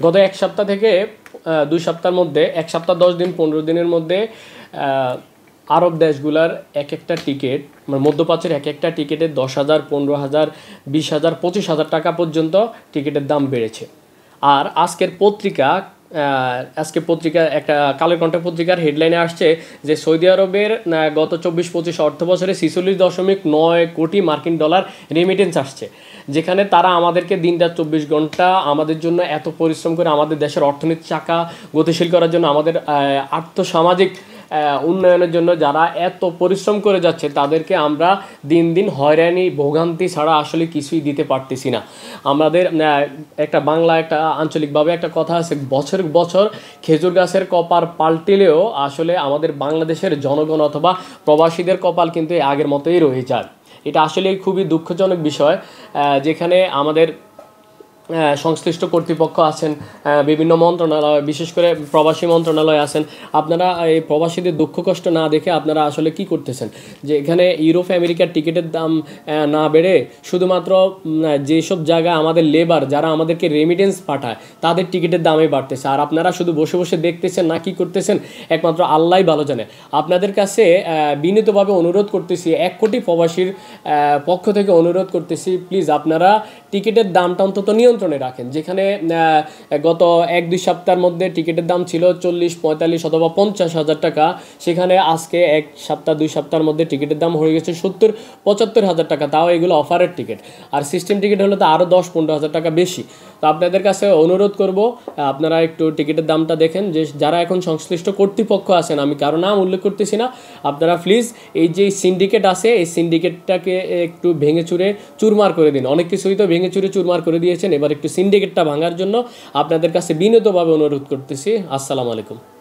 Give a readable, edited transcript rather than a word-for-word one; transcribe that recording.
গত এক সপ্তাহ থেকে 2 সপ্তাহের মধ্যে, 1 সপ্তাহ 10 দিন 15 দিনের মধ্যে আরব দেশগুলার এক একটা টিকিট, মানে মধ্যপ্রাচ্যের এক একটা টিকিটের 10,000, 15,000, 20,000, 25,000 টাকা পর্যন্ত টিকিটের দাম বেড়েছে। আর আজকের পত্রিকা একটা কালের কণ্ঠ পত্রিকার হেডলাইনে আসছে যে সৌদি আরবের গত 24-25 অর্থ বছরে 46.9 কোটি মার্কিন ডলার রেমিটেন্স আসছে, যেখানে তারা আমাদেরকে দিনরাত 24 ঘন্টা আমাদের জন্য এত পরিশ্রম করে আমাদের দেশের অর্থনীতির চাকা গতিশীল করার জন্য, আমাদের আর্থসামাজিক উন্নয়নের জন্য যারা এত পরিশ্রম করে যাচ্ছে, তাদেরকে আমরা দিন দিন হয়রানি ভোগান্তি ছাড়া আসলে কিছুই দিতে পারতেছি না। আমাদের একটা বাংলা একটা আঞ্চলিকভাবে একটা কথা আছে, বছর বছর খেজুর গাছের কপাল পাল্টিলেও আসলে আমাদের বাংলাদেশের জনগণ অথবা প্রবাসীদের কপাল কিন্তু আগের মতোই রয়ে যায়। এটা আসলে খুবই দুঃখজনক বিষয়, যেখানে আমাদের সংশ্লিষ্ট কর্তৃপক্ষ আছেন, বিভিন্ন মন্ত্রণালয়, বিশেষ করে প্রবাসী মন্ত্রণালয় আছেন, আপনারা এই প্রবাসীদের দুঃখ কষ্ট না দেখে আপনারা আসলে কি করতেছেন, যে এখানে ইউরোপ আমেরিকার টিকিটের দাম না বেড়ে শুধুমাত্র যেসব জায়গায় আমাদের লেবার যারা আমাদেরকে রেমিটেন্স পাঠায় তাদের টিকিটের দামই বাড়তেছে, আর আপনারা শুধু বসে বসে দেখতেছেন না কি করতেছেন একমাত্র আল্লাহই ভালো জানে। আপনাদের কাছে বিনীতভাবে অনুরোধ করতেছি, 1 কোটি প্রবাসীর পক্ষ থেকে অনুরোধ করতেছি, প্লিজ আপনারা টিকিটের দামটা অন্তত নিয়ন্ত্রণে রাখেন। যেখানে গত 1-2 সপ্তাহের মধ্যে টিকিটের দাম ছিল 40, 45 অথবা 50,000 টাকা, সেখানে আজকে 1 সপ্তাহ 2 সপ্তাহের মধ্যে টিকিটের দাম হয়ে গেছে 70-75,000 টাকা, তাও এগুলো অফারের টিকিট। আর সিস্টেম টিকিট হলে তো আরও 10-15,000 টাকা বেশি। তো আপনাদের কাছে অনুরোধ করব, আপনারা একটু টিকিটের দামটা দেখেন, যে যারা এখন সংশ্লিষ্ট কর্তৃপক্ষ আছেন, আমি কারো নাম উল্লেখ করতেছি না, আপনারা প্লিজ এই যে সিন্ডিকেট আছে এই সিন্ডিকেটটাকে একটু ভেঙে চুরে চুরমার করে দিন। অনেক কিছুই তো ভেঙে চুরে চুরমার করে দিয়েছেন, এবার একটু সিন্ডিকেটটা ভাঙার জন্য আপনাদের কাছে বিনীতভাবে অনুরোধ করতেছি। আসসালামু আলাইকুম।